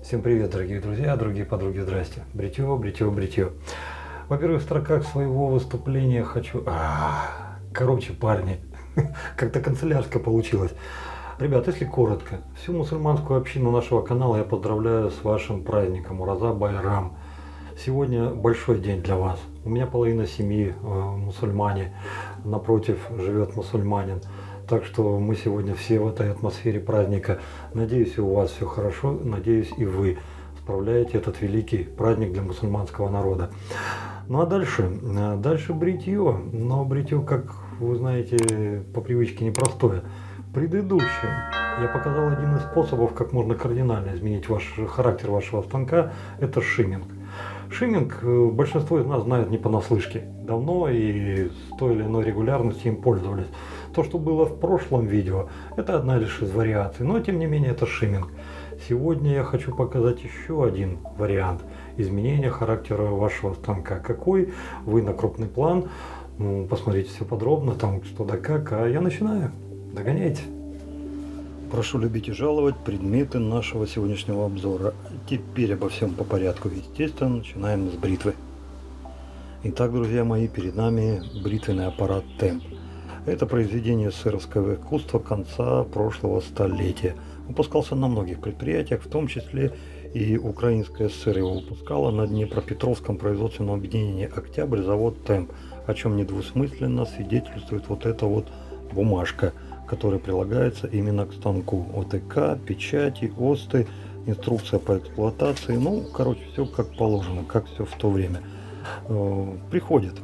Всем привет, дорогие друзья, дорогие подруги, здрасте. Бритье, бритье, бритье. Во-первых, в строках своего выступления хочу... Короче, парни, как-то канцелярское получилось. Ребят, если коротко, всю мусульманскую общину нашего канала я поздравляю с вашим праздником Ураза Байрам. Сегодня большой день для вас. У меня половина семьи мусульмане, напротив живет мусульманин. Так что мы сегодня все в этой атмосфере праздника. Надеюсь, у вас все хорошо, надеюсь, и вы справляете этот великий праздник для мусульманского народа. Ну а дальше бритье. Но бритье, как вы знаете, по привычке непростое. В предыдущем я показал один из способов, как можно кардинально изменить характер вашего станка. Это шимминг. Шимминг большинство из нас знает не понаслышке. Давно и с той или иной регулярностью им пользовались. То, что было в прошлом видео, это одна лишь из вариаций, но тем не менее это шимминг. Сегодня я хочу показать еще один вариант изменения характера вашего станка. Какой? Вы на крупный план. Посмотрите все подробно, там что да как. А я начинаю. Догоняйте. Прошу любить и жаловать предметы нашего сегодняшнего обзора. Теперь обо всем по порядку. Естественно, начинаем с бритвы. Итак, друзья мои, перед нами бритвенный аппарат Темп. Это произведение эсеровского искусства конца прошлого столетия. Выпускался на многих предприятиях, в том числе и Украинская ССР его выпускала на Днепропетровском производственном объединении «Октябрь» завод Темп, о чем недвусмысленно свидетельствует вот эта вот бумажка, которая прилагается именно к станку. ОТК, печати, ОСТы, инструкция по эксплуатации. Ну, короче, все как положено, как все в то время. Приходит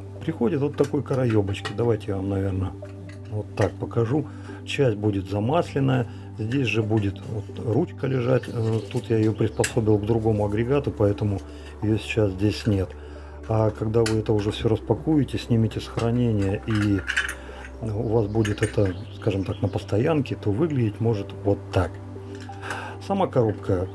вот такой караебочки. Давайте я вам, наверное, вот так покажу. Часть будет замасленная. Здесь же будет вот ручка лежать. Тут я ее приспособил к другому агрегату, поэтому ее сейчас здесь нет. А когда вы это уже все распакуете, снимете с хранения и у вас будет это, скажем так, на постоянке, то выглядеть может вот так. Сама коробка,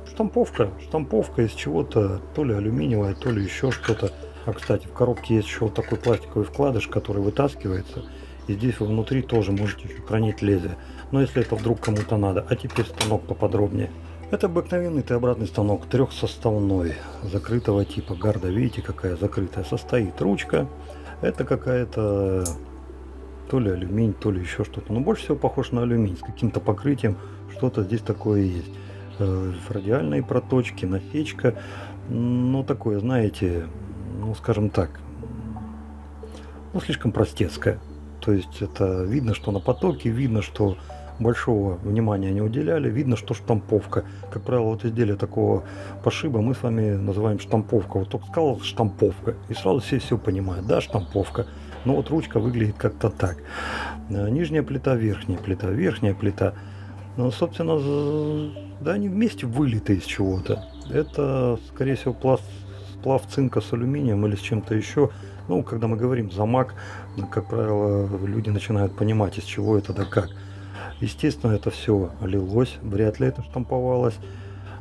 штамповка из чего-то, то ли алюминиевая, то ли еще что-то. А, кстати, в коробке есть еще вот такой пластиковый вкладыш, который вытаскивается. И здесь вы внутри тоже можете еще хранить лезвие. Но если это вдруг кому-то надо. А теперь станок поподробнее. Это обыкновенный Т-обратный станок, трехсоставной, закрытого типа. Гарда, видите, какая закрытая. Состоит ручка. Это какая-то то ли алюминий, то ли еще что-то. Но больше всего похож на алюминий с каким-то покрытием. Что-то здесь такое есть. Радиальные проточки, насечка. Ну, такое, знаете, скажем так, слишком простецкое. То есть это видно, что на потоке, видно, что большого внимания не уделяли, видно, что штамповка. Как правило, вот изделие такого пошиба мы с вами называем штамповка. Вот только сказал штамповка, и сразу все понимают, да, штамповка. Но вот ручка выглядит как-то так. Нижняя плита, верхняя плита. Ну, собственно, да, они вместе вылиты из чего-то. Это, скорее всего, сплав цинка с алюминием или с чем-то еще. Ну, когда мы говорим замак, как правило, люди начинают понимать, из чего это да как. Естественно, это все лилось, вряд ли это штамповалось.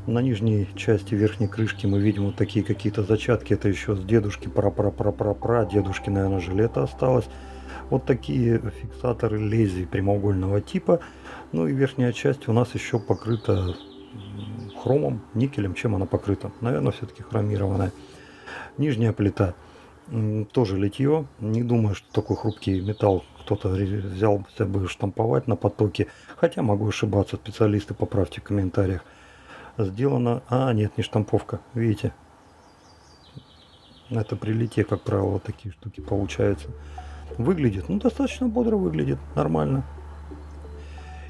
На нижней части верхней крышки мы видим вот такие какие-то зачатки. Это еще с дедушки, дедушки, наверное, жилета осталось. Вот такие фиксаторы лезвий прямоугольного типа. Ну и верхняя часть у нас еще покрыта хромом, никелем. Чем она покрыта? Наверное, все-таки хромированная. Нижняя плита тоже литье. Не думаю, что такой хрупкий металл кто-то взялся бы штамповать на потоке. Хотя могу ошибаться, специалисты, поправьте в комментариях. Сделано... нет, не штамповка. Видите? Это при литье, как правило, вот такие штуки получаются. Выглядит, достаточно бодро выглядит, нормально.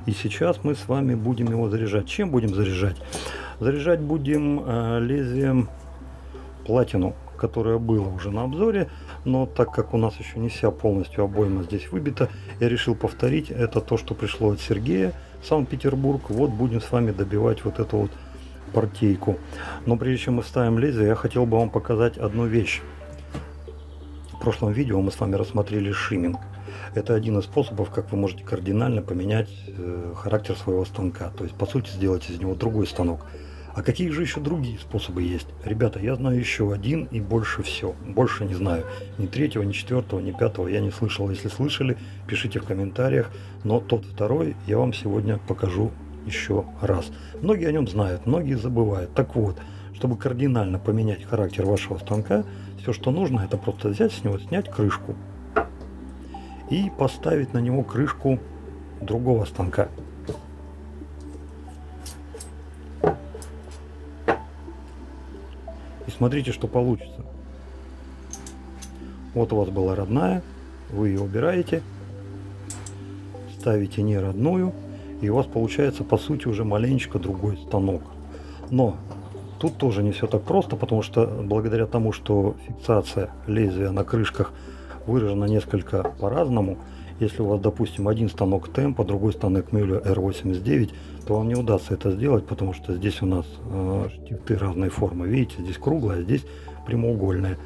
И сейчас мы с вами будем его заряжать. Чем будем заряжать? Заряжать будем лезвием платину, которое было уже на обзоре, но так как у нас еще не вся полностью обойма здесь выбита, я решил повторить. Это то, что пришло от Сергея, Санкт-Петербург. Вот будем с вами добивать вот эту вот партейку. Но прежде чем мы ставим лезвие, я хотел бы вам показать одну вещь. В прошлом видео мы с вами рассмотрели шимминг. Это один из способов, как вы можете кардинально поменять характер своего станка. То есть, по сути, сделать из него другой станок. А какие же еще другие способы есть? Ребята, я знаю еще один и больше все. Больше не знаю. Ни третьего, ни четвертого, ни пятого я не слышал. Если слышали, пишите в комментариях. Но тот второй я вам сегодня покажу еще раз. Многие о нем знают, многие забывают. Так вот, чтобы кардинально поменять характер вашего станка, все, что нужно, это просто взять с него, снять крышку и поставить на него крышку другого станка. И смотрите, что получится. Вот у вас была родная, вы ее убираете, ставите не родную, и у вас получается по сути уже маленечко другой станок. Но тут тоже не все так просто, потому что благодаря тому, что фиксация лезвия на крышках выражена несколько по-разному, если у вас, допустим, один станок темпа, другой станок Мюллер R89, то вам не удастся это сделать, потому что здесь у нас штифты разной формы. Видите, здесь круглая, а здесь прямоугольная.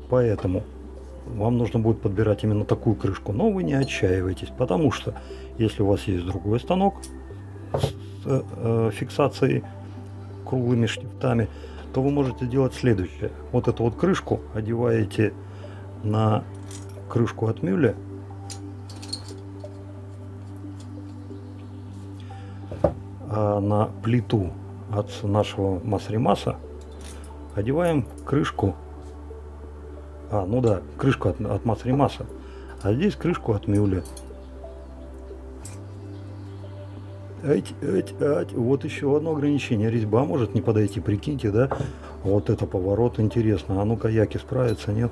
Поэтому вам нужно будет подбирать именно такую крышку. Но вы не отчаивайтесь, потому что если у вас есть другой станок с фиксацией круглыми штифтами, то вы можете делать следующее. Вот эту вот крышку одеваете на крышку от Мюлле, а на плиту от нашего Масримаса одеваем крышку. Ну да, крышку от Масримаса. А здесь крышку от Мюлле. Вот еще одно ограничение. Резьба может не подойти, прикиньте, да? Вот это поворот, интересно. А ну-ка, Яки справится, нет?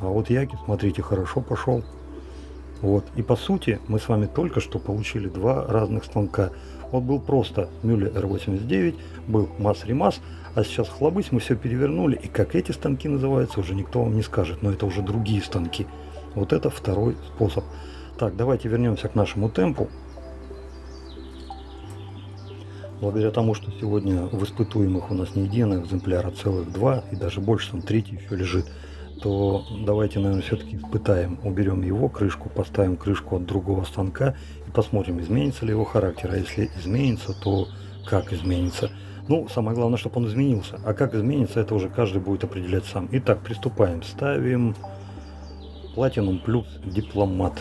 А вот Яки, смотрите, хорошо пошел. Вот. И по сути, мы с вами только что получили два разных станка. Вот был просто Мюллер R89, был Масримас, а сейчас хлобысь, мы все перевернули. И как эти станки называются, уже никто вам не скажет. Но это уже другие станки. Вот это второй способ. Так, давайте вернемся к нашему темпу. Благодаря тому, что сегодня в испытуемых у нас не один экземпляр, а целых два, и даже больше, там третий еще лежит, то давайте, наверное, все-таки испытаем. Уберем его крышку, поставим крышку от другого станка и посмотрим, изменится ли его характер. А если изменится, то как изменится. Ну, самое главное, чтобы он изменился. А как изменится, это уже каждый будет определять сам. Итак, приступаем. Ставим Platinum Plus Дипломат.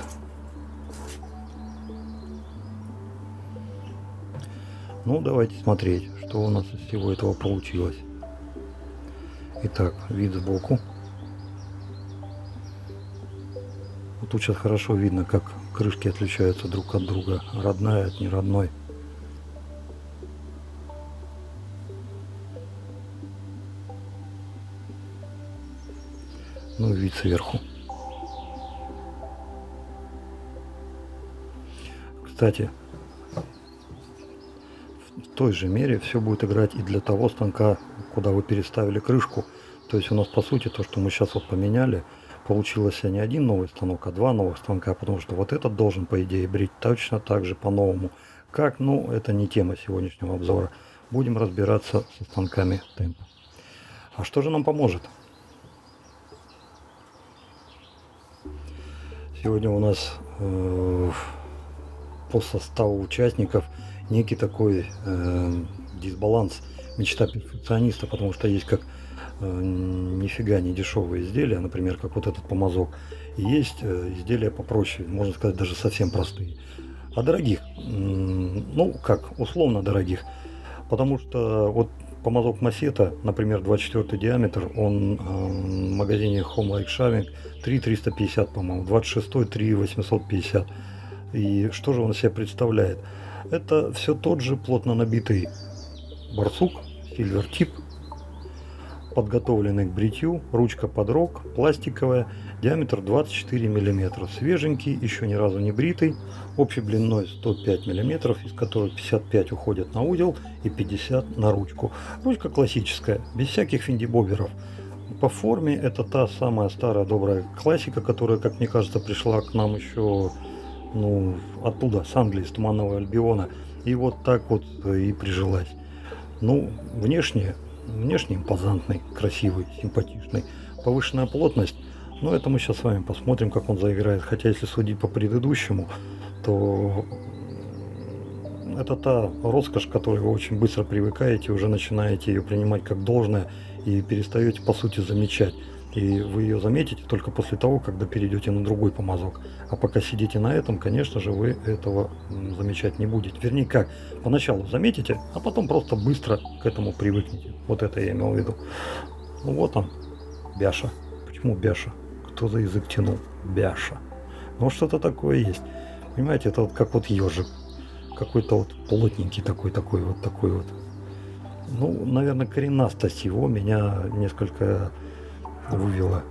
Ну, давайте смотреть, что у нас из всего этого получилось. Итак, вид сбоку. Вот тут сейчас хорошо видно, как крышки отличаются друг от друга. Родная от неродной. Ну, вид сверху. Кстати, в той же мере все будет играть и для того станка, куда вы переставили крышку. То есть у нас по сути то, что мы сейчас вот поменяли, получилось не один новый станок, а два новых станка, потому что вот этот должен по идее брить точно так же по-новому. Как? Ну, это не тема сегодняшнего обзора. Будем разбираться со станками темпа. А что же нам поможет? Сегодня у нас по составу участников некий такой дисбаланс, мечта перфекциониста, потому что есть как нифига не дешевые изделия, например, как вот этот помазок, и есть изделия попроще, можно сказать, даже совсем простые. А дорогих, ну как, условно дорогих, потому что вот помазок Масета, например, 24 диаметр, он в магазине Home Like Shaving 3,350, по-моему, 26 3,850. И что же он из себя представляет? Это все тот же плотно набитый барсук, Silver Tip, подготовленный к бритью, ручка под рог, пластиковая, диаметр 24 мм, свеженький, еще ни разу не бритый, общей длиной 105 мм, из которых 55 уходят на удил и 50 на ручку. Ручка классическая, без всяких финдибоберов. По форме это та самая старая добрая классика, которая, как мне кажется, пришла к нам еще оттуда, с Англии, с Туманного Альбиона, и вот так вот и прижилась. Ну, внешне импозантный, красивый, симпатичный. Повышенная плотность, но это мы сейчас с вами посмотрим, как он заиграет. Хотя, если судить по предыдущему, то это та роскошь, к которой вы очень быстро привыкаете, уже начинаете ее принимать как должное и перестаете, по сути, замечать. И вы ее заметите только после того, когда перейдете на другой помазок. А пока сидите на этом, конечно же, вы этого замечать не будете. Вернее, как, поначалу заметите, а потом просто быстро к этому привыкнете. Вот это я имел в виду. Ну вот он, бяша. Почему бяша? Кто за язык тянул? Бяша. Ну что-то такое есть. Понимаете, это вот как вот ежик. Какой-то вот плотненький такой вот. Ну, наверное, коренастость его меня несколько вывела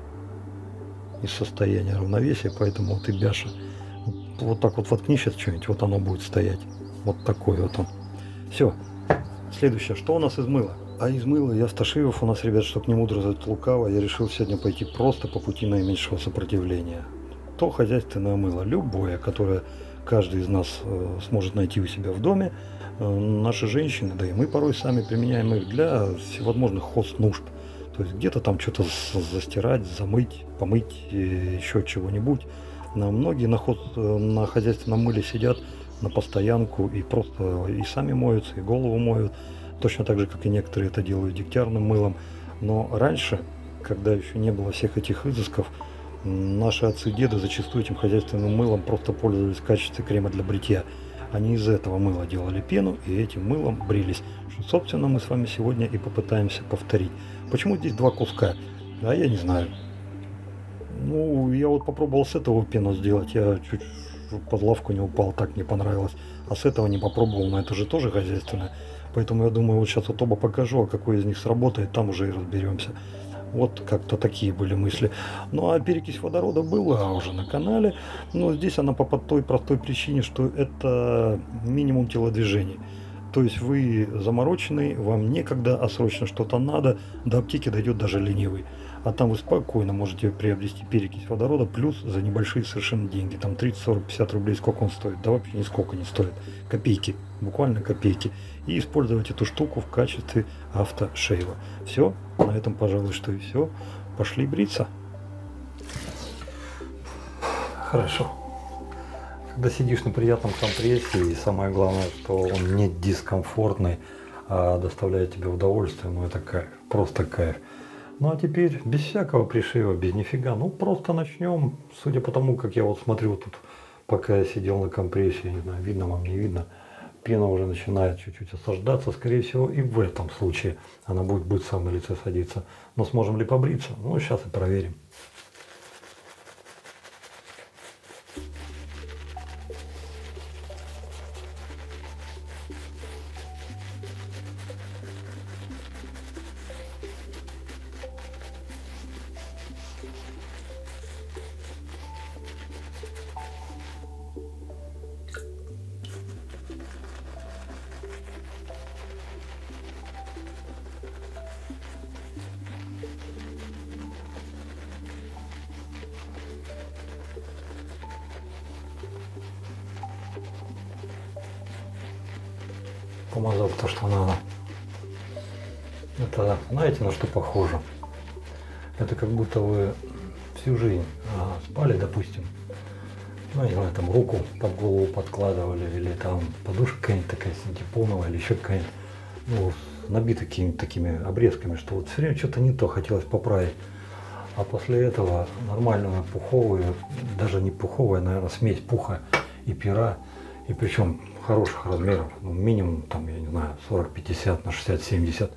из состояния равновесия, поэтому вот и бяша. Вот так вот воткни сейчас что-нибудь, вот оно будет стоять. Вот такой вот он. Все. Следующее. Что у нас из мыла? А из мыла и Асташиев у нас, ребят, чтобы не мудрствовать лукаво, я решил сегодня пойти просто по пути наименьшего сопротивления. То хозяйственное мыло, любое, которое каждый из нас сможет найти у себя в доме. Наши женщины, да и мы порой сами применяем их для всевозможных хознужд. То есть где-то там что-то застирать, замыть, помыть, еще чего-нибудь. Многие на хозяйственном мыле сидят на постоянку и просто и сами моются, и голову моют. Точно так же, как и некоторые это делают дегтярным мылом. Но раньше, когда еще не было всех этих изысков, наши отцы и деды зачастую этим хозяйственным мылом просто пользовались в качестве крема для бритья. Они из этого мыла делали пену и этим мылом брились. Что, собственно, мы с вами сегодня и попытаемся повторить. Почему здесь два куска? А я не знаю. Ну, я вот попробовал с этого пену сделать. Я чуть под лавку не упал, так мне понравилось. А с этого не попробовал, но это же тоже хозяйственное. Поэтому я думаю, вот сейчас вот оба покажу, а какой из них сработает, там уже и разберемся. Вот как-то такие были мысли. Ну а перекись водорода была уже на канале, но здесь она по той простой причине, что это минимум телодвижений. То есть вы замороченный, вам некогда, а срочно что-то надо, до аптеки дойдет даже ленивый. А там вы спокойно можете приобрести перекись водорода, плюс за небольшие совершенно деньги. Там 30, 40, 50 рублей, сколько он стоит? Да вообще нисколько не стоит. Копейки, буквально копейки. И использовать эту штуку в качестве автошейва. Все, на этом, пожалуй, что и все. Пошли бриться. Хорошо. Когда сидишь на приятном компрессе, и самое главное, что он не дискомфортный, а доставляет тебе удовольствие, ну это кайф, просто кайф. Ну а теперь без всякого пришива, без нифига, ну просто начнем. Судя по тому, как я вот смотрю тут, пока я сидел на компрессе, не знаю, видно вам, не видно, пена уже начинает чуть-чуть осаждаться, скорее всего и в этом случае она будет быстро на лице садиться. Но сможем ли побриться? Ну сейчас и проверим. Помазал то, что надо. Это, знаете, на что похоже? Это как будто вы всю жизнь спали, допустим, ну, не знаю, там руку под голову подкладывали, или там подушка какая-нибудь такая синтепоновая, или еще какая-нибудь, ну, набита какими-то такими обрезками, что вот все время что-то не то хотелось поправить. А после этого нормальную пуховую, даже не пуховая, наверное, смесь пуха и пера, и причем хороших размеров, ну, минимум, там, я не знаю, 40-50 на 60-70,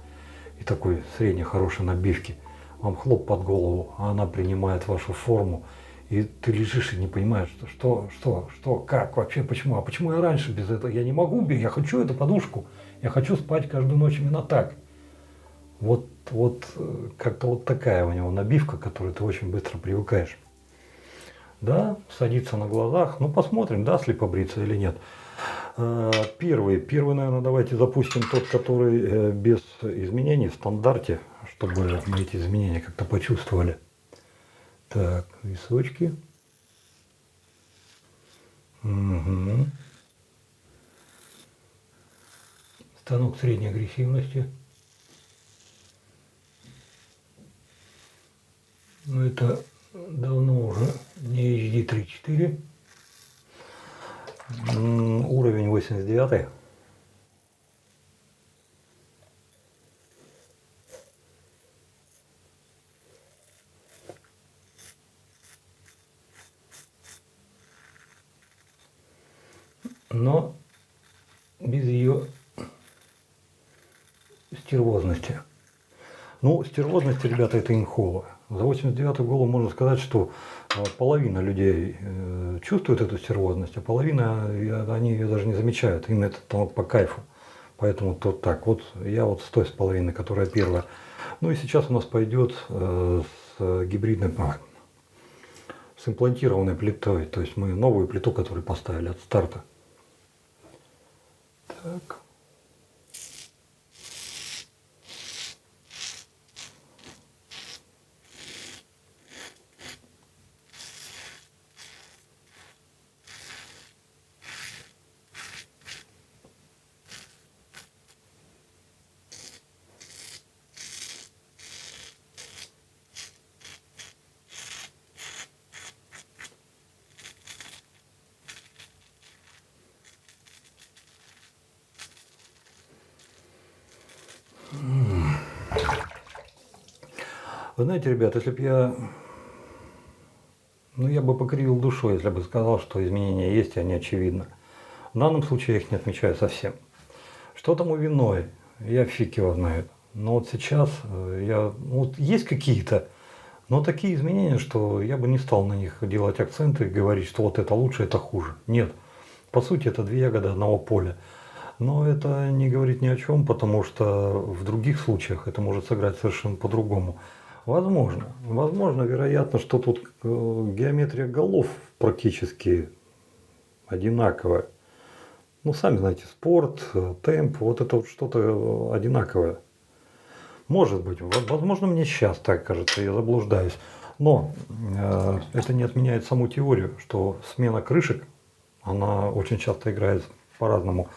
и такой средней хорошей набивки. Вам хлоп под голову, а она принимает вашу форму, и ты лежишь и не понимаешь, что, как вообще, почему, а почему я раньше без этого, я не могу, я хочу эту подушку, я хочу спать каждую ночь именно так. Вот как-то вот такая у него набивка, к которой ты очень быстро привыкаешь. Да, садится на глазах, ну посмотрим, даст ли побриться или нет. Первый, наверное, давайте запустим тот, который без изменений в стандарте, чтобы мы эти изменения как-то почувствовали. Так, височки. Угу. Станок средней агрессивности. Но это давно уже не HD 3.4. Уровень 89. но без ее стервозности. Ну, стервозность, ребята, это имхово. За 89-й голову можно сказать, что половина людей чувствует эту стервозность, а половина, они ее даже не замечают. Им это там по кайфу. Поэтому тут так. Вот я вот с той с половиной, которая первая. Ну и сейчас у нас пойдет с гибридной, с имплантированной плитой. То есть мы новую плиту, которую поставили от старта. Так. Вы знаете, ребят, если бы я бы покривил душой, если бы сказал, что изменения есть, и они очевидны. В данном случае я их не отмечаю совсем. Что тому виной, я фиг его знает. Но вот сейчас вот есть какие-то, но такие изменения, что я бы не стал на них делать акценты и говорить, что вот это лучше, это хуже. Нет. По сути, это две ягоды одного поля. Но это не говорит ни о чем, потому что в других случаях это может сыграть совершенно по-другому. Возможно, вероятно, что тут геометрия голов практически одинаковая. Ну, сами знаете, спорт, темп, вот это вот что-то одинаковое. Может быть, возможно, мне сейчас так кажется, я заблуждаюсь. Но это не отменяет саму теорию, что смена крышек, она очень часто играет по-разному.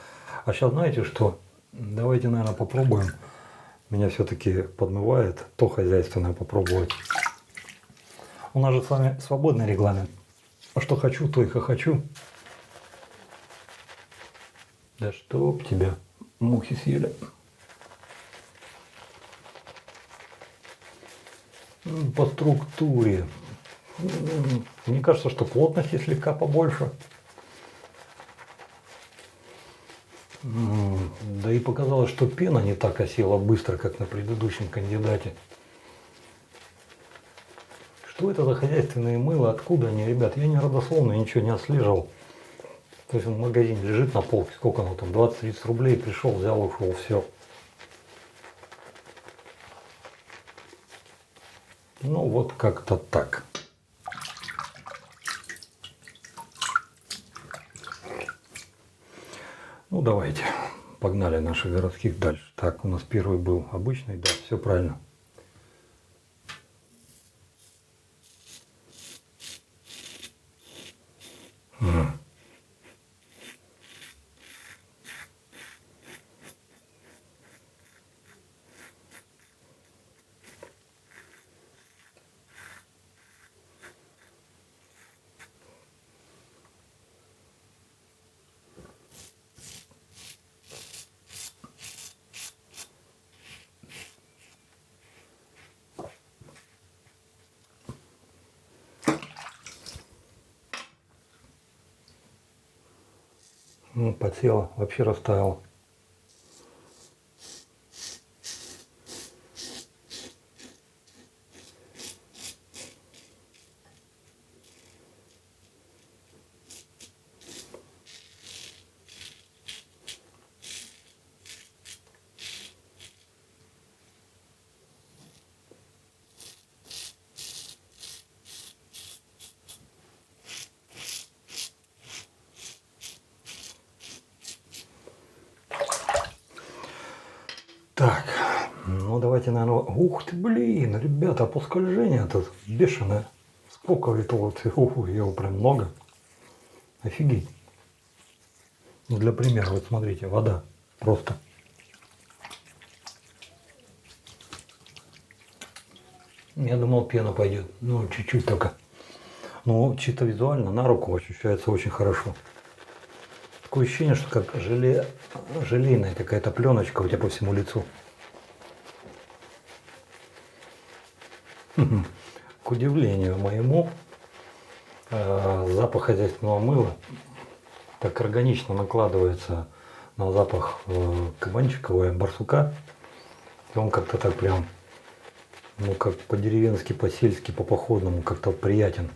А сейчас знаете что? Давайте, наверное, попробуем. Меня все-таки подмывает то хозяйственное попробовать. У нас же с вами свободный регламент. А что хочу, то и хохочу. Да чтоб тебя мухи съели. По структуре. Мне кажется, что плотности слегка побольше. Да и показалось, что пена не так осела быстро, как на предыдущем кандидате. Что это за хозяйственные мыло? Откуда они, ребят? Я не родословно ничего не отслеживал. То есть он в магазине лежит на полке, сколько оно там, 20-30 рублей, пришел, взял, ушел, все. Ну вот как-то так. Ну давайте, погнали наших городских дальше. Так, у нас первый был обычный, да, все правильно. Ну, подсела, вообще растаяла. Так, ну давайте, наверное... Ух ты, блин, ребята, по скольжению тут бешеное. Сколько это вот, его прям много. Офигеть. Ну, для примера, вот смотрите, вода просто. Я думал, пена пойдет, ну чуть-чуть только. Но чисто визуально на руку ощущается очень хорошо. Такое ощущение, что как желейная какая-то пленочка у тебя по всему лицу. К удивлению моему, запах хозяйственного мыла так органично накладывается на запах кабанчика, ой, барсука. И он как-то так прям, ну как по-деревенски, по-сельски, по-походному как-то приятен.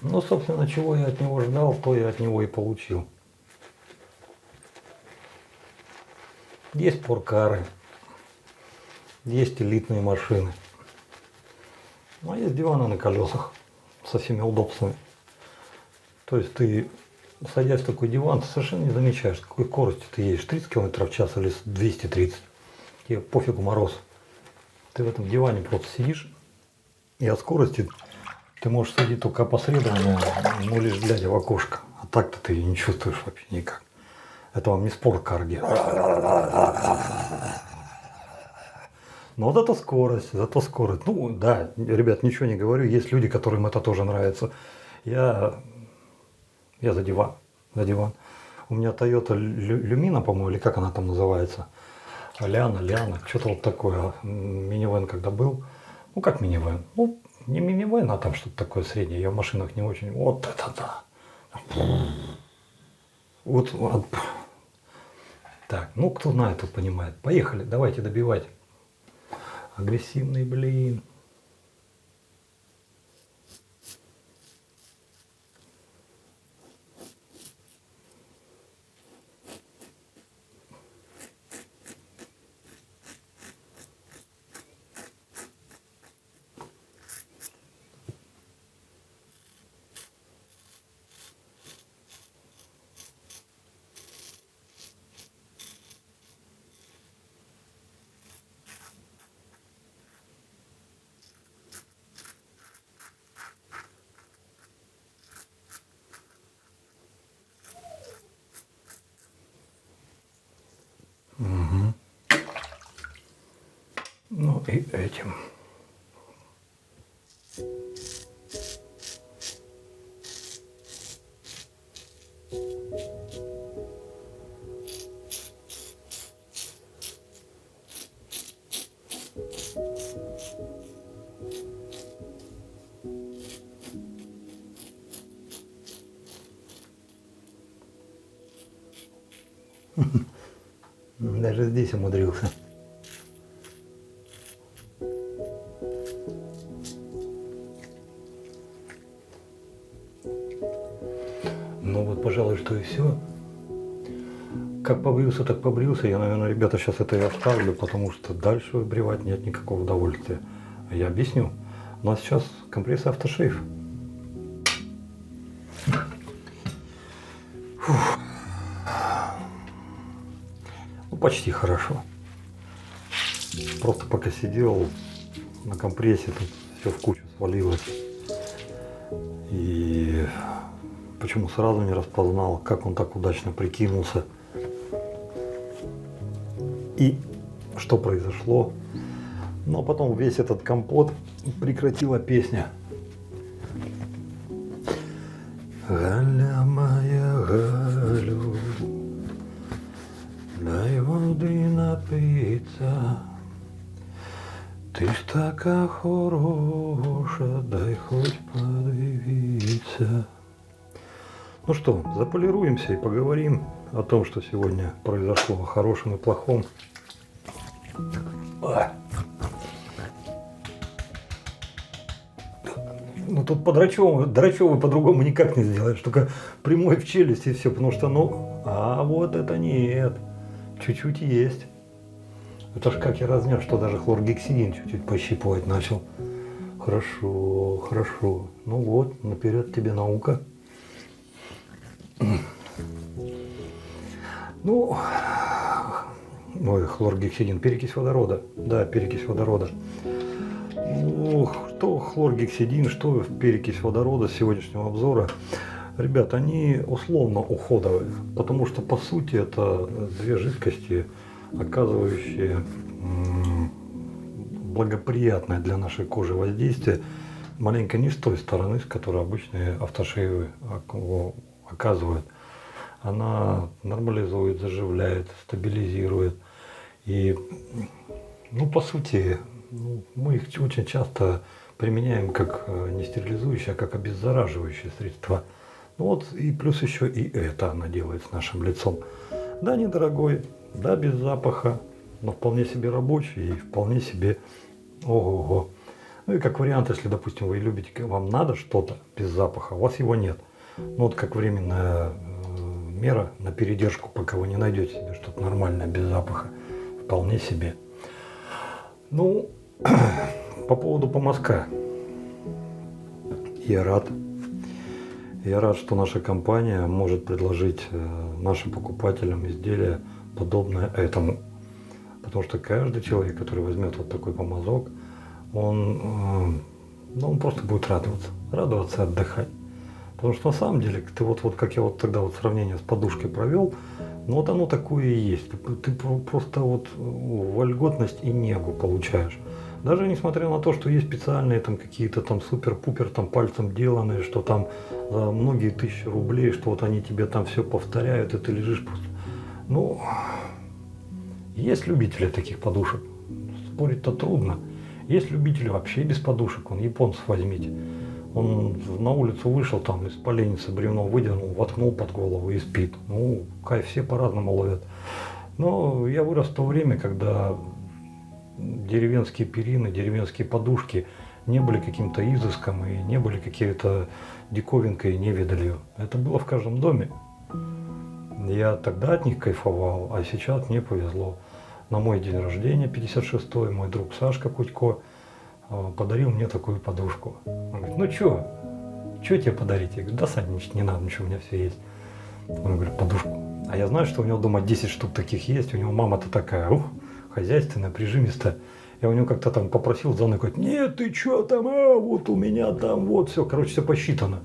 Ну, собственно, чего я от него ждал, то я от него и получил. Есть спорткары, есть элитные машины. Ну, а есть диваны на колесах со всеми удобствами. То есть ты, садясь в такой диван, ты совершенно не замечаешь, с какой скоростью ты едешь, 30 км в час или 230. Тебе пофигу мороз. Ты в этом диване просто сидишь, и от скорости ты можешь судить только опосредованно, ну лишь глядя в окошко. А так-то ты не чувствуешь вообще никак. Это вам не спорткар где. Но зато скорость, зато скорость. Ну да, ребят, ничего не говорю, есть люди, которым это тоже нравится. Я за диван, за диван. У меня Toyota Lumina, по-моему, или как она там называется. Ляна, что-то вот такое. Минивэн когда был. Ну как минивэн? Ну не минивэн, а там что-то такое среднее. Я в машинах не очень. Вот это да. Вот. Так, ну кто знает, тот понимает. Поехали, давайте добивать. Агрессивный, блин. Угу. Ну и этим. Даже здесь умудрился. Ну вот, пожалуй, что и все. Как побрился, так побрился. Я, наверное, ребята, сейчас это и оставлю, потому что дальше выбривать нет никакого удовольствия. Я объясню. У нас сейчас компрессия автошейф. Фух. Ну, почти хорошо. Просто пока сидел на компрессе, тут все в кучу свалилось. И почему сразу не распознал, как он так удачно прикинулся. И что произошло. Но потом весь этот компот прекратила песня. Галя моя, Галю, дай воды напиться. Ты ж така хороша, дай хоть подивиться. Ну что, заполируемся и поговорим о том, что сегодня произошло, о хорошем и плохом. Ну тут по-драчеву по-другому никак не сделаешь, только прямой в челюсть и все, потому что, ну, а вот это нет, чуть-чуть есть. Это ж как я разнес, что даже хлоргексидин чуть-чуть пощипывать начал. Хорошо, хорошо. Ну вот, наперед тебе наука. Ну, ой, хлоргексидин, перекись водорода. Да, перекись водорода. Ну, что хлоргексидин, что перекись водорода с сегодняшнего обзора. Ребят, они условно уходовые, потому что по сути это две жидкости, оказывающие благоприятное для нашей кожи воздействие, маленько не с той стороны, с которой обычные автошейвы оказывают. Она нормализует, заживляет, стабилизирует. И, ну, по сути, мы их очень часто применяем как не стерилизующее, а как обеззараживающее средство. Ну вот и плюс еще и это она делает с нашим лицом. Да, недорогой, да, без запаха, но вполне себе рабочий и вполне себе ого-го. Ну и как вариант, если, допустим, вы любите, вам надо что-то без запаха, у вас его нет. Ну вот как временная мера на передержку, пока вы не найдете себе что-то нормальное без запаха. Вполне себе. Ну, по поводу помазка. Я рад. Я рад, что наша компания может предложить нашим покупателям изделия, подобное этому. Потому что каждый человек, который возьмет вот такой помазок, он просто будет радоваться и отдыхать. Потому что на самом деле, ты вот как я вот тогда вот сравнение с подушкой провел, ну вот оно такое и есть. Ты просто вот вольготность и негу получаешь. Даже несмотря на то, что есть специальные там какие-то там супер-пупер там пальцем деланные, что там за многие тысячи рублей, что вот они тебе там все повторяют, и ты лежишь просто. Ну, есть любители таких подушек. Спорить-то трудно. Есть любители вообще без подушек. Вон японцев возьмите. Он на улицу вышел, там из поленницы бревно выдернул, воткнул под голову и спит. Ну, кайф, все по-разному ловят. Но я вырос в то время, когда деревенские перины, деревенские подушки не были каким-то изыском и не были какие-то диковинкой и невидалью. Это было в каждом доме. Я тогда от них кайфовал, а сейчас мне повезло. На мой день рождения, 56-й, мой друг Сашка Кутько подарил мне такую подушку. Он говорит, ну чё тебе подарить? Я говорю, да, Саня, не надо, ничего, у меня все есть. Он говорит, подушку. А я знаю, что у него дома 10 штук таких есть, у него мама-то такая, хозяйственная, прижимистая. Я у него как-то там попросил, Зана говорит, нет, ты чё там, вот у меня там, вот все, короче, все посчитано.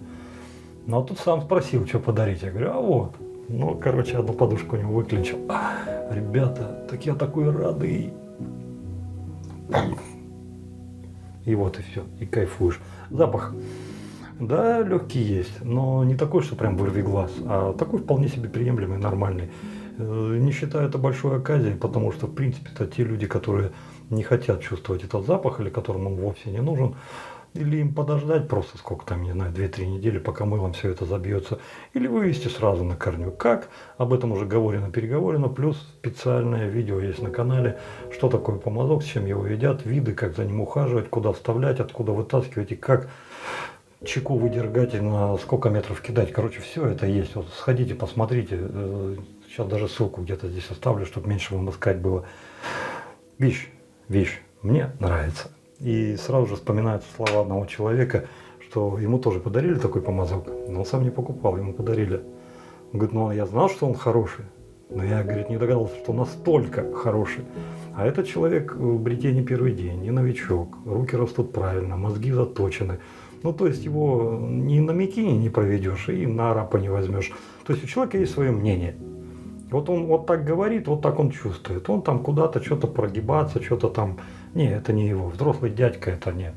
Ну, а тут сам спросил, что подарить. Я говорю, вот. Ну, короче, одну подушку у него выклинчил. Ребята, так я такой радый. И вот и все, и кайфуешь. Запах. Да, легкий есть, но не такой, что прям вырви глаз, а такой вполне себе приемлемый, нормальный. Не считаю это большой оказией, потому что, в принципе, это те люди, которые не хотят чувствовать этот запах, или которым он вовсе не нужен, или им подождать просто сколько там, не знаю, 2-3 недели, пока мылом все это забьется, или вывести сразу на корню. Как? Об этом уже говорено, плюс специальное видео есть на канале, что такое помазок, с чем его едят, виды, как за ним ухаживать, куда вставлять, откуда вытаскивать и как чеку выдергать и на сколько метров кидать. Короче, все это есть. Вот сходите, посмотрите. Сейчас даже ссылку где-то здесь оставлю, чтобы меньше вам искать было. Вещь, мне нравится. И сразу же вспоминаются слова одного человека, что ему тоже подарили такой помазок, но он сам не покупал, ему подарили. Он говорит, ну я знал, что он хороший, но я, говорит, не догадался, что настолько хороший. А этот человек в бритье не первый день, не новичок, руки растут правильно, мозги заточены. Ну, то есть его ни на мякине не проведешь и на арапа не возьмешь. То есть у человека есть свое мнение. Вот он вот так говорит, вот так он чувствует. Он там куда-то что-то прогибаться, что-то там. Не, это не его. Взрослый дядька это нет.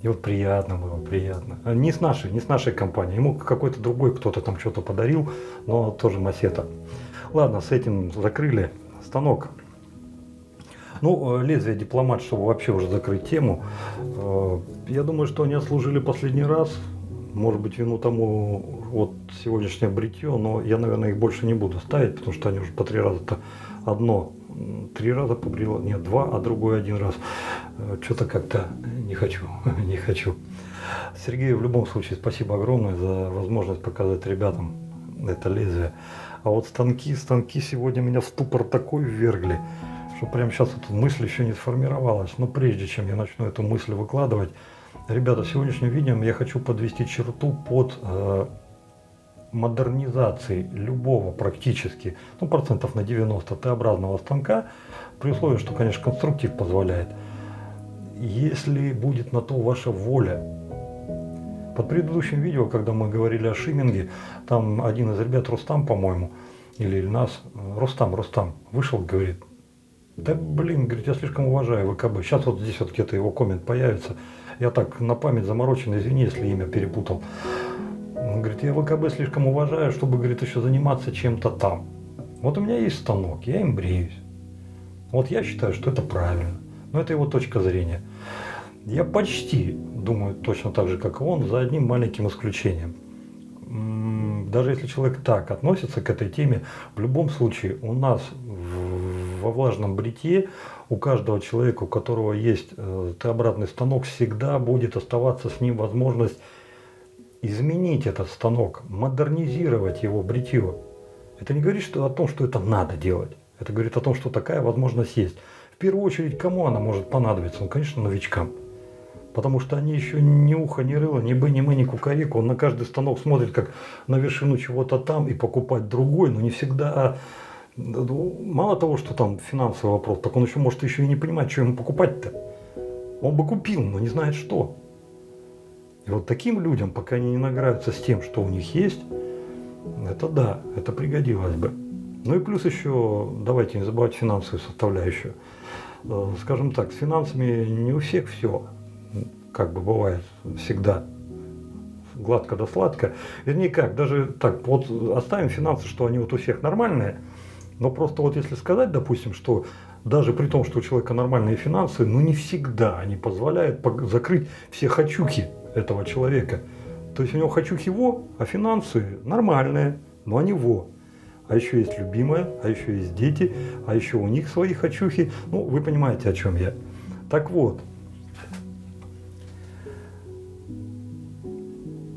И вот приятно было, приятно. Не с нашей компании. Ему какой-то другой кто-то там что-то подарил, но тоже массета. Ладно, с этим закрыли. Станок. Ну, лезвие дипломат, чтобы вообще уже закрыть тему. Я думаю, что они отслужили последний раз. Может быть, вину тому вот сегодняшнее бритье, но я, наверное, их больше не буду ставить, потому что они уже по 3 раза-то одно 3 раза побрило, нет, 2, а другой 1 раз. Что-то как-то не хочу. Сергею в любом случае спасибо огромное за возможность показать ребятам это лезвие. А вот станки сегодня меня в ступор такой ввергли, что прямо сейчас эта мысль еще не сформировалась. Но прежде чем я начну эту мысль выкладывать, ребята, сегодняшним видео я хочу подвести черту под модернизацией любого практически, ну, процентов на 90 Т-образного станка, при условии, что, конечно, конструктив позволяет, если будет на то ваша воля. Под предыдущим видео, когда мы говорили о шимминге, там один из ребят, Рустам, по-моему, или Ильнас, Рустам, вышел и говорит, да блин, говорит, я слишком уважаю ВКБ. Сейчас вот здесь вот где-то его коммент появится. Я так на память заморочен, извини, если имя перепутал. Он говорит, я ВКБ слишком уважаю, чтобы, говорит, еще заниматься чем-то там. Вот у меня есть станок, я им бреюсь. Вот я считаю, что это правильно. Но это его точка зрения. Я почти думаю точно так же, как и он, за одним маленьким исключением. Даже если человек так относится к этой теме, в любом случае у нас во влажном бритье у каждого человека, у которого есть Т-обратный станок, всегда будет оставаться с ним возможность изменить этот станок, модернизировать его бритье. Это не говорит о том, что это надо делать. Это говорит о том, что такая возможность есть. В первую очередь, кому она может понадобиться? Ну, конечно, новичкам. Потому что они еще ни уха, ни рыла, ни бы, ни мы, ни кукареку. Он на каждый станок смотрит, как на вершину чего-то там, и покупать другой, но не всегда. Мало того, что там финансовый вопрос, так он еще может еще и не понимать, что ему покупать-то. Он бы купил, но не знает что. И вот таким людям, пока они не награются с тем, что у них есть, это да, это пригодилось бы. Ну и плюс еще, давайте не забывать финансовую составляющую. Скажем так, с финансами не у всех все, как бы бывает всегда, гладко да сладко. Вернее как, даже так, вот оставим финансы, что они вот у всех нормальные, но просто вот если сказать, допустим, что даже при том, что у человека нормальные финансы, ну не всегда они позволяют закрыть все хочухи этого человека. То есть у него хочухи во, а финансы нормальные, но они во. А еще есть любимая, а еще есть дети, а еще у них свои хочухи. Ну, вы понимаете, о чем я. Так вот,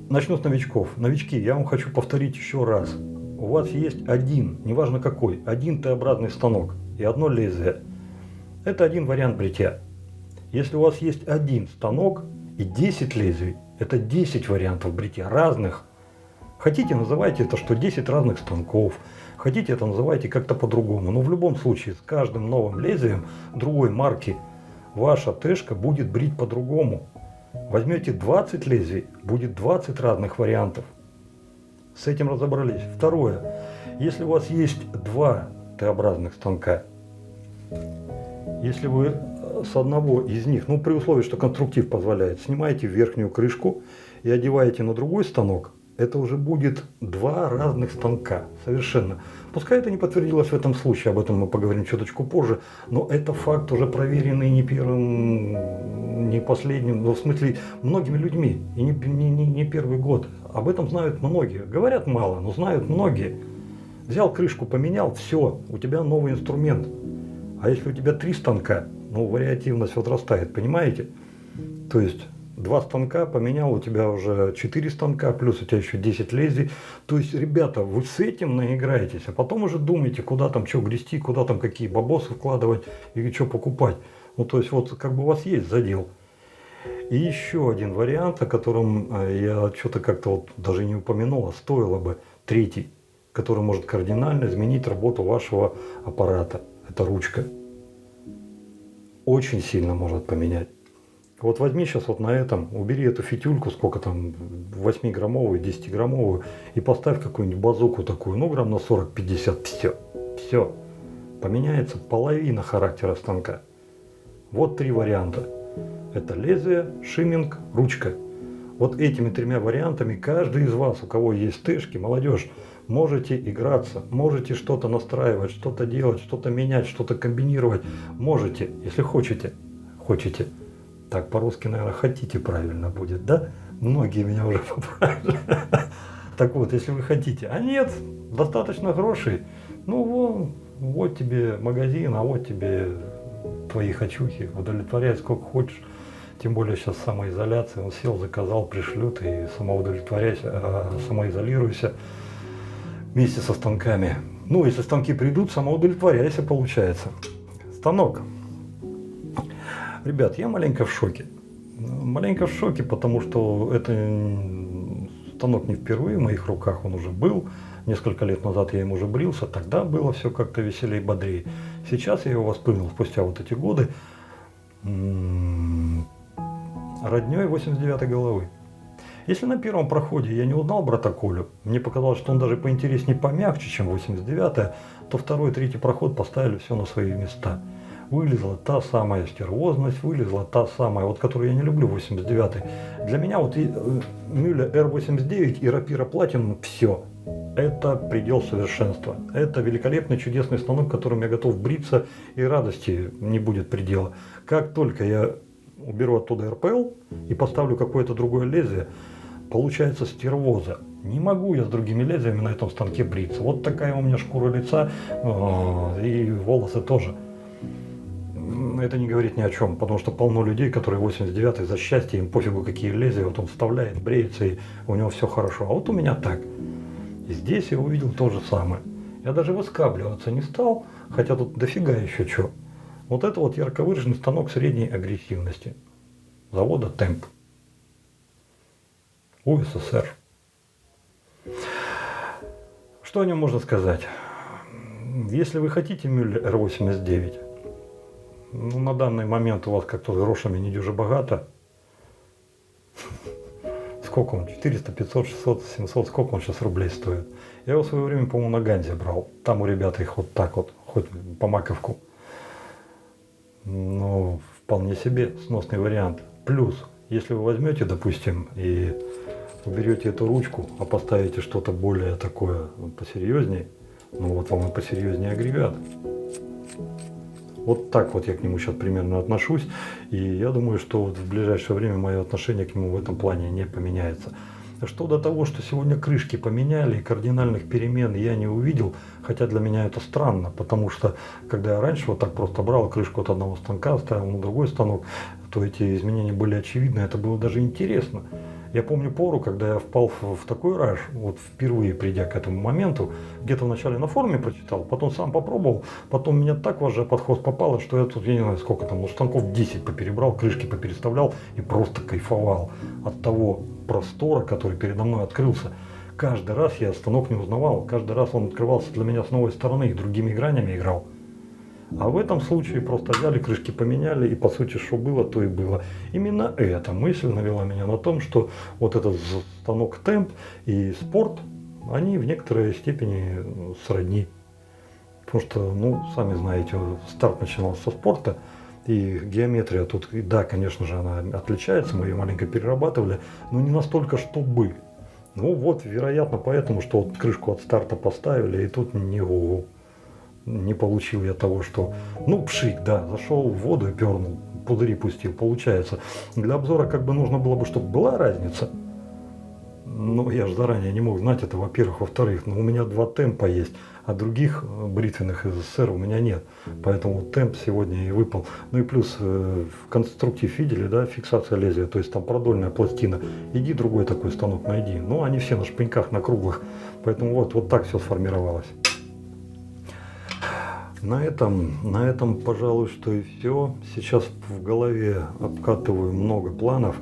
начну с новичков. Новички, я вам хочу повторить еще раз. У вас есть один, неважно какой, один Т-обратный станок и одно лезвие. Это один вариант бритья. Если у вас есть один станок и 10 лезвий, это 10 вариантов бритья разных. Хотите, называйте это, что 10 разных станков. Хотите, это называйте как-то по-другому. Но в любом случае, с каждым новым лезвием другой марки ваша Тэшка будет брить по-другому. Возьмете 20 лезвий, будет 20 разных вариантов. С этим разобрались. Второе. Если у вас есть два Т-образных станка, если вы с одного из них, ну при условии, что конструктив позволяет, снимаете верхнюю крышку и одеваете на другой станок, это уже будет два разных станка. Совершенно. Пускай это не подтвердилось в этом случае, об этом мы поговорим чуточку позже, но это факт уже проверенный не первым, не последним, но в смысле многими людьми, и не первый год. Об этом знают многие. Говорят мало, но знают многие. Взял крышку, поменял, все, у тебя новый инструмент. А если у тебя 3 станка, ну вариативность возрастает, понимаете? То есть 2 станка поменял, у тебя уже 4 станка, плюс у тебя еще 10 лезвий. То есть, ребята, вы с этим наиграетесь, а потом уже думаете, куда там что грести, куда там какие бабосы вкладывать и что покупать. Ну, то есть, вот как бы у вас есть задел. И еще один вариант, о котором я что-то как-то вот даже не упомянул, а стоило бы, третий, который может кардинально изменить работу вашего аппарата. Это ручка. Очень сильно может поменять. Вот возьми сейчас вот на этом, убери эту фитюльку, сколько там, 8-граммовую, 10-граммовую, и поставь какую-нибудь базуку такую, ну грамм на 40-50, все. Поменяется половина характера станка. Вот 3 варианта. Это лезвие, шимминг, ручка. Вот этими 3 вариантами каждый из вас, у кого есть Тэшки, молодежь, можете играться, можете что-то настраивать, что-то делать, что-то менять, что-то комбинировать. Можете, если хотите. Хотите. Так по-русски, наверное, хотите правильно будет, да? Многие меня уже поправили. Так вот, если вы хотите. А нет, достаточно грошей. Ну, вот тебе магазин, а вот тебе твои хочухи. Удовлетворяй сколько хочешь. Тем более сейчас самоизоляция. Он сел, заказал, пришлют и самоудовлетворяйся, самоизолируйся вместе со станками. Ну, если станки придут, самоудовлетворяйся, получается. Станок. Ребят, я маленько в шоке. Маленько в шоке, потому что это станок не впервые в моих руках, он уже был. Несколько лет назад я им уже брился, тогда было все как-то веселее и бодрее. Сейчас я его воспринял спустя вот эти годы родней 89-й головы. Если на первом проходе я не узнал брата Колю, мне показалось, что он даже поинтереснее, помягче, чем 89-я, то второй и третий проход поставили все на свои места. Вылезла та самая стервозность, вылезла та самая, вот которую я не люблю, 89-й. Для меня вот Мюлле R89 и Рапира Platinum все. Это предел совершенства. Это великолепный, чудесный станок, которым я готов бриться, и радости не будет предела. Как только я уберу оттуда РПЛ и поставлю какое-то другое лезвие, получается стервоза. Не могу я с другими лезвиями на этом станке бриться. Вот такая у меня шкура лица, и волосы тоже. Это не говорит ни о чем, потому что полно людей, которые 89-й за счастье, им пофигу какие лезвия, вот он вставляет, бреется, и у него все хорошо. А вот у меня так. И здесь я увидел то же самое. Я даже выскабливаться не стал, хотя тут дофига еще что. Вот это вот ярко выраженный станок средней агрессивности. Завода «Темп». УССР. Что о нем можно сказать? Если вы хотите Мюллер R89, ну, на данный момент у вас как-то грошами не дюже богато. Сколько он? 400, 500, 600, 700, сколько он сейчас рублей стоит? Я его в свое время, по-моему, на Ганзе брал. Там у ребят их вот так вот, хоть по маковку. Ну, вполне себе сносный вариант. Плюс, если вы возьмете, допустим, и уберете эту ручку, а поставите что-то более такое посерьезнее, ну вот вам и посерьезнее агрегат. Вот так вот я к нему сейчас примерно отношусь, и я думаю, что вот в ближайшее время мое отношение к нему в этом плане не поменяется. Что до того, что сегодня крышки поменяли, и кардинальных перемен я не увидел, хотя для меня это странно, потому что когда я раньше вот так просто брал крышку от одного станка, ставил на другой станок, то эти изменения были очевидны, это было даже интересно. Я помню пору, когда я впал в такой раж, вот впервые придя к этому моменту, где-то вначале на форуме прочитал, потом сам попробовал, потом меня так вожжа под хвост попало, что я тут, я не знаю сколько там, станков 10 поперебрал, крышки попереставлял и просто кайфовал от того простора, который передо мной открылся. Каждый раз я станок не узнавал, каждый раз он открывался для меня с новой стороны и другими гранями играл. А в этом случае просто взяли, крышки поменяли, и по сути, что было, то и было. Именно эта мысль навела меня на том, что вот этот станок темп и спорт, они в некоторой степени сродни. Потому что, ну, сами знаете, старт начинался со спорта, и геометрия тут, да, конечно же, она отличается, мы ее маленько перерабатывали, но не настолько, чтобы. Ну вот, вероятно, поэтому, что вот крышку от старта поставили, и тут не получил я того, что, ну, пшик, да, зашел в воду и пернул, пузыри пустил, получается. Для обзора как бы нужно было бы, чтобы была разница. Но я же заранее не мог знать это, во-первых. Во-вторых, ну, у меня 2 темпа есть, а других бритвенных из СССР у меня нет. Поэтому темп сегодня и выпал. Ну и плюс конструктив видели, да, фиксация лезвия, то есть там продольная пластина. Иди другой такой станок найди. Ну, они все на шпеньках, на круглых. Поэтому вот так все сформировалось. На этом, пожалуй, что и все. Сейчас в голове обкатываю много планов.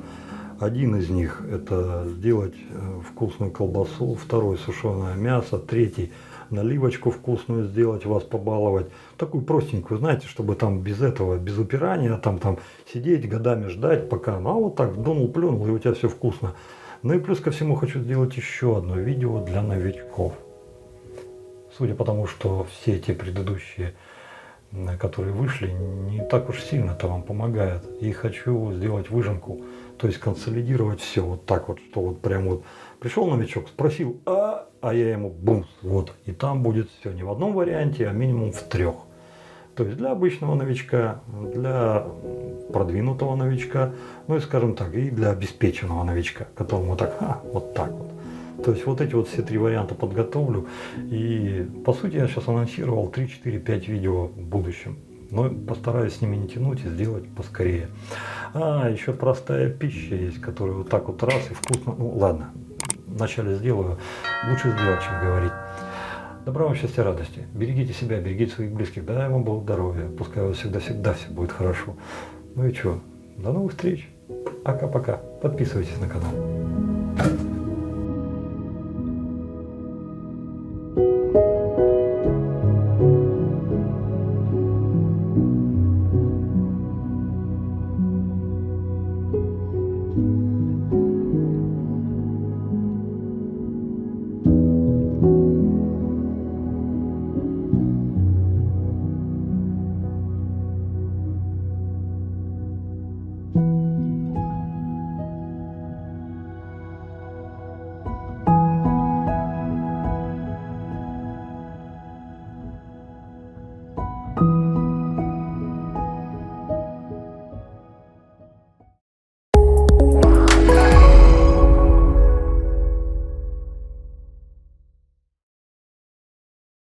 Один из них – это сделать вкусную колбасу, второй – сушеное мясо, третий – наливочку вкусную сделать, вас побаловать. Такую простенькую, знаете, чтобы там без этого, без упирания, там сидеть годами ждать пока. Ну а вот так дунул, плюнул, и у тебя все вкусно. Ну и плюс ко всему хочу сделать еще одно видео для новичков. Судя по тому, что все эти предыдущие, которые вышли, не так уж сильно-то вам помогают. И хочу сделать выжимку, то есть консолидировать все вот так вот, что вот прям вот пришел новичок, спросил, а я ему бумс, вот. И там будет все не в одном варианте, а минимум в 3. То есть для обычного новичка, для продвинутого новичка, ну и скажем так, и для обеспеченного новичка, которому так, вот так вот. То есть вот эти вот все 3 варианта подготовлю. И по сути я сейчас анонсировал 3, 4, 5 видео в будущем. Но постараюсь с ними не тянуть и сделать поскорее. Еще простая пища есть, которая вот так вот раз и вкусно. Ну ладно, вначале сделаю. Лучше сделать, чем говорить. Добра вам, счастья, радости. Берегите себя, берегите своих близких. Дай вам Бог здоровья. Пускай у вас всегда все будет хорошо. Ну и что? До новых встреч. Пока-пока. Подписывайтесь на канал.